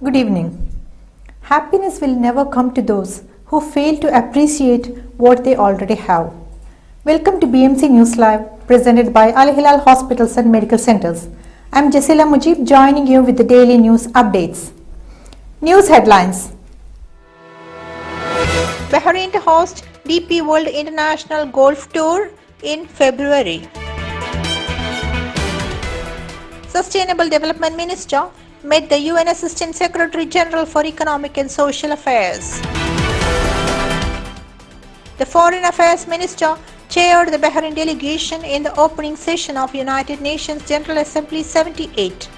Good evening. Happiness will never come to those who fail to appreciate what they already have. Welcome to BMC News Live, presented by Al Hilal Hospitals and Medical Centers. I am Jasila Mujib, joining you with the daily news updates. News headlines. Bahrain to host DP World International Golf Tour in February. Sustainable Development Minister met the UN Assistant Secretary General for Economic and Social Affairs. The Foreign Affairs Minister chaired the Bahrain delegation in the opening session of United Nations General Assembly 78.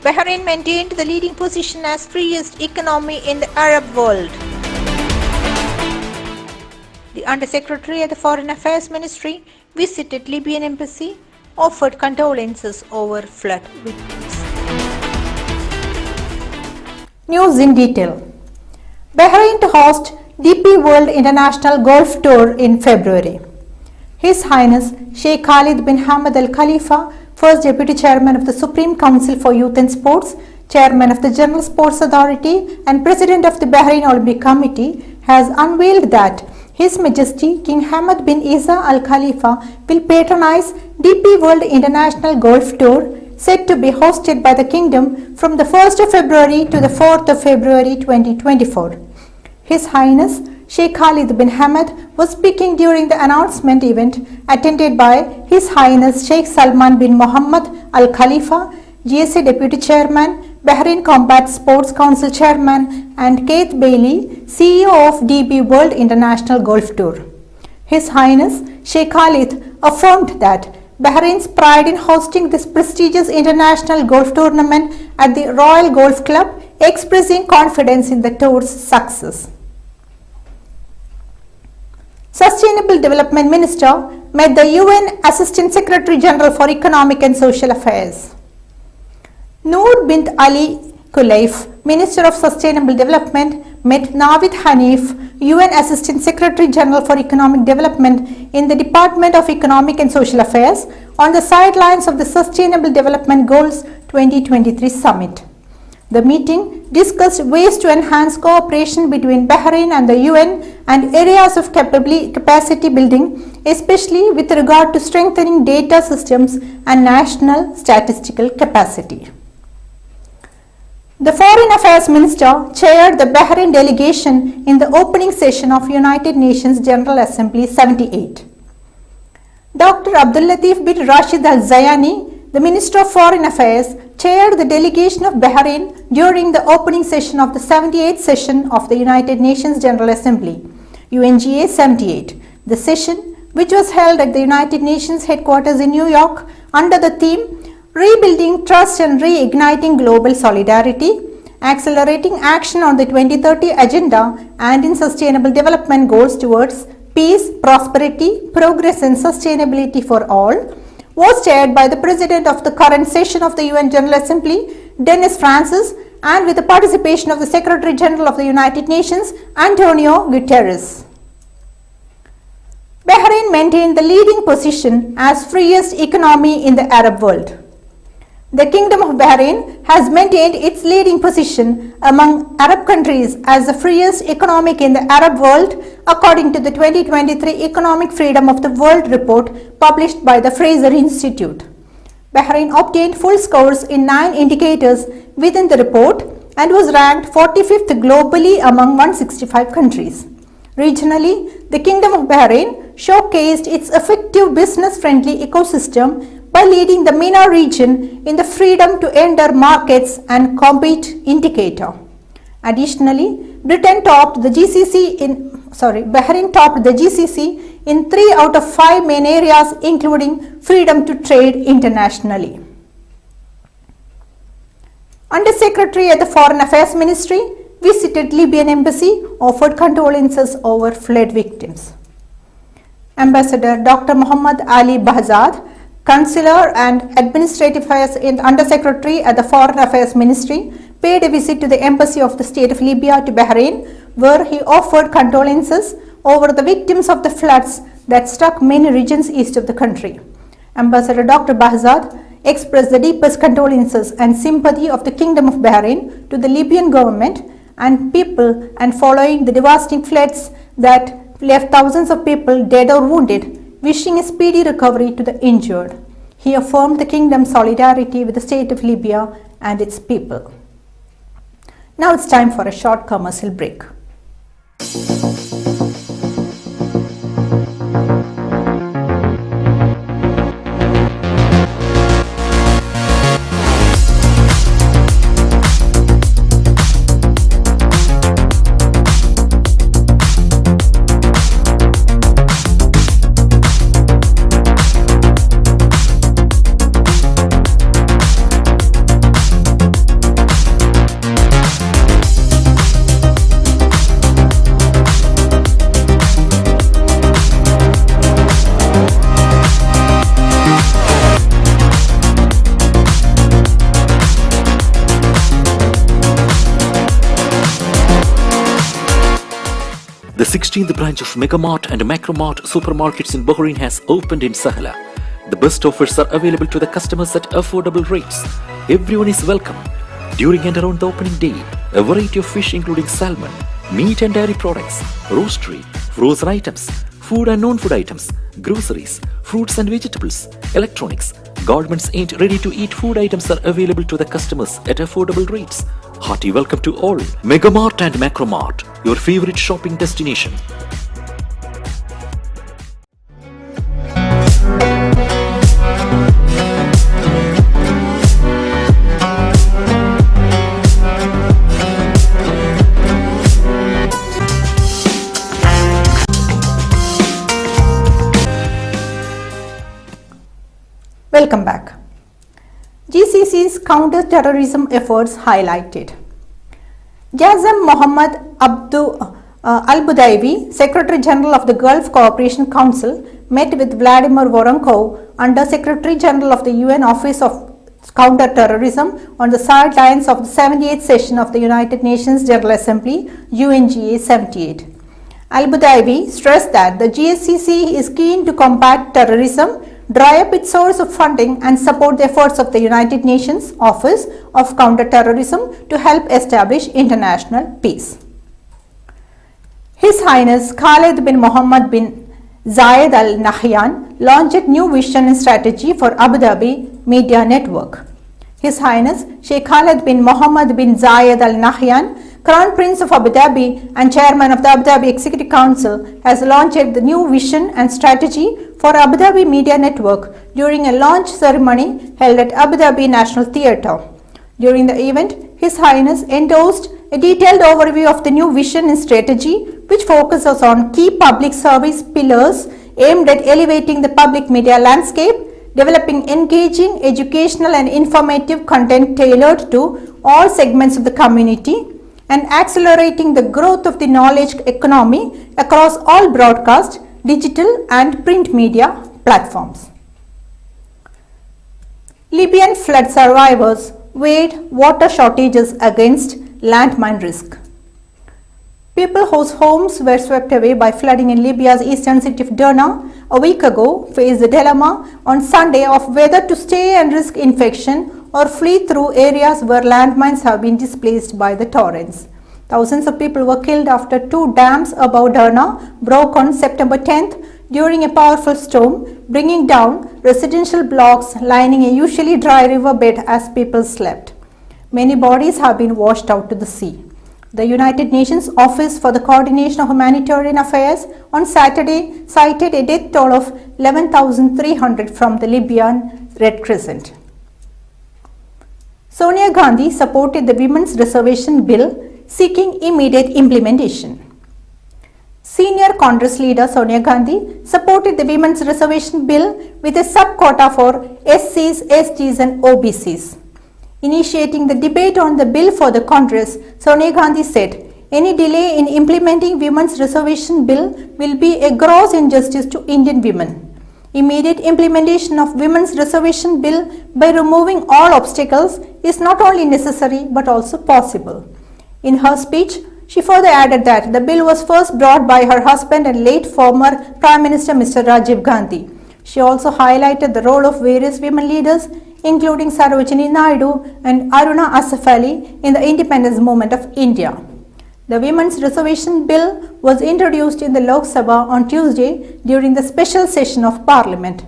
Bahrain maintained the leading position as freest economy in the Arab world. The Undersecretary at the Foreign Affairs Ministry visited Libyan embassy, offered condolences over flood victims. News in detail. Bahrain to host DP World International Golf Tour in February. His Highness Sheikh Khalid bin Hamad Al Khalifa, First Deputy Chairman of the Supreme Council for Youth and Sports, Chairman of the General Sports Authority and President of the Bahrain Olympic Committee, has unveiled that His Majesty King Hamad bin Isa Al Khalifa will patronize DP World International Golf Tour, set to be hosted by the Kingdom from the 1st of February to the 4th of February 2024. His Highness Sheikh Khalid bin Hamad was speaking during the announcement event attended by His Highness Sheikh Salman bin Mohammed Al Khalifa, GSA Deputy Chairman, Bahrain Combat Sports Council Chairman, and Keith Bailey, CEO of DP World International Golf Tour. His Highness Sheikh Khalid affirmed that Bahrain's pride in hosting this prestigious international golf tournament at the Royal Golf Club, expressing confidence in the tour's success. Sustainable Development Minister met the UN Assistant Secretary General for Economic and Social Affairs. Noor bint Ali Kulaif, Minister of Sustainable Development, met Navid Hanif, UN Assistant Secretary General for Economic Development in the Department of Economic and Social Affairs on the sidelines of the Sustainable Development Goals 2023 Summit. The meeting discussed ways to enhance cooperation between Bahrain and the UN and areas of capacity building, especially with regard to strengthening data systems and national statistical capacity. The Foreign Affairs Minister chaired the Bahrain delegation in the opening session of United Nations General Assembly 78. Dr. Abdul Latif bin Rashid Al Zayani, the Minister of Foreign Affairs, chaired the delegation of Bahrain during the opening session of the 78th session of the United Nations General Assembly, UNGA 78. The session, which was held at the United Nations headquarters in New York under the theme Rebuilding Trust and Reigniting Global Solidarity, Accelerating Action on the 2030 Agenda and in Sustainable Development Goals towards Peace, Prosperity, Progress and Sustainability for All, was chaired by the President of the current session of the UN General Assembly, Dennis Francis, and with the participation of the Secretary General of the United Nations, Antonio Guterres. Bahrain maintained the leading position as freest economy in the Arab world. The Kingdom of Bahrain has maintained its leading position among Arab countries as the freest economy in the Arab world, according to the 2023 Economic Freedom of the World report published by the Fraser Institute. Bahrain obtained full scores in 9 indicators within the report and was ranked 45th globally among 165 countries. Regionally, the Kingdom of Bahrain showcased its effective business-friendly ecosystem by leading the MENA region in the freedom to enter markets and compete indicator. Additionally, Bahrain topped the GCC in 3 out of 5 main areas, including freedom to trade internationally. Undersecretary at the Foreign Affairs Ministry visited Libyan embassy, offered condolences over flood victims. Ambassador Dr. Muhammad Ali Bahzad, Consular and Administrative Affairs Undersecretary at the Foreign Affairs Ministry, paid a visit to the Embassy of the State of Libya to Bahrain, where he offered condolences over the victims of the floods that struck many regions east of the country. Ambassador Dr. Bahzad expressed the deepest condolences and sympathy of the Kingdom of Bahrain to the Libyan government and people, and following the devastating floods that left thousands of people dead or wounded, wishing a speedy recovery to the injured. He affirmed the kingdom's solidarity with the state of Libya and its people. Now it's time for a short commercial break. The 16th branch of Megamart and Macromart supermarkets in Bahrain has opened in Sahla. The best offers are available to the customers at affordable rates. Everyone is welcome. During and around the opening day, a variety of fish including salmon, meat and dairy products, roastery, frozen items, food and non-food items, groceries, fruits and vegetables, electronics, garments and ready-to-eat food items are available to the customers at affordable rates. Hearty welcome to all. Megamart and Macromart, your favorite shopping destination. Welcome back. GCC's counter-terrorism efforts highlighted. Jazam Mohammed Al-Budaibi, Secretary General of the Gulf Cooperation Council, met with Vladimir Voronkov, Under Secretary General of the UN Office of Counter-Terrorism, on the sidelines of the 78th session of the United Nations General Assembly, UNGA 78. Al-Budaibi stressed that the GCC is keen to combat terrorism, dry up its source of funding and support the efforts of the United Nations Office of Counter-Terrorism to help establish international peace. His Highness Khaled bin Mohammed bin Zayed Al Nahyan launched a new vision and strategy for Abu Dhabi Media Network. His Highness Sheikh Khaled bin Mohammed bin Zayed Al Nahyan, Crown Prince of Abu Dhabi and Chairman of the Abu Dhabi Executive Council, has launched the new vision and strategy for Abu Dhabi Media Network during a launch ceremony held at Abu Dhabi National Theatre. During the event, His Highness endorsed a detailed overview of the new vision and strategy, which focuses on key public service pillars aimed at elevating the public media landscape, developing engaging, educational and informative content tailored to all segments of the community, and accelerating the growth of the knowledge economy across all broadcast, digital and print media platforms. Libyan flood survivors weighed water shortages against landmine risk. People whose homes were swept away by flooding in Libya's eastern city of Derna a week ago faced the dilemma on Sunday of whether to stay and risk infection or flee through areas where landmines have been displaced by the torrents. Thousands of people were killed after two dams above Derna broke on September 10th during a powerful storm, bringing down residential blocks lining a usually dry riverbed as people slept. Many bodies have been washed out to the sea. The United Nations Office for the Coordination of Humanitarian Affairs on Saturday cited a death toll of 11,300 from the Libyan Red Crescent. Sonia Gandhi supported the Women's Reservation Bill seeking immediate implementation. Senior Congress leader Sonia Gandhi supported the Women's Reservation Bill with a sub-quota for SCs, STs and OBCs. Initiating the debate on the bill for the Congress, Sonia Gandhi said, "Any delay in implementing Women's Reservation Bill will be a gross injustice to Indian women. Immediate implementation of Women's Reservation Bill by removing all obstacles is not only necessary but also possible." In her speech, she further added that the bill was first brought by her husband and late former Prime Minister Mr. Rajiv Gandhi. She also highlighted the role of various women leaders, including Sarojini Naidu and Aruna Asaf Ali, in the independence movement of India. The Women's Reservation Bill was introduced in the Lok Sabha on Tuesday during the special session of Parliament.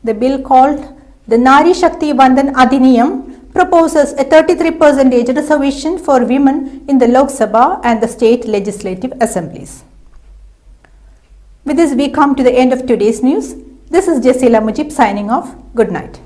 The bill, called the Nari Shakti Vandan Adhiniyam, proposes a 33% reservation for women in the Lok Sabha and the state legislative assemblies. With this, we come to the end of today's news. This is Jasila Mujib signing off. Good night.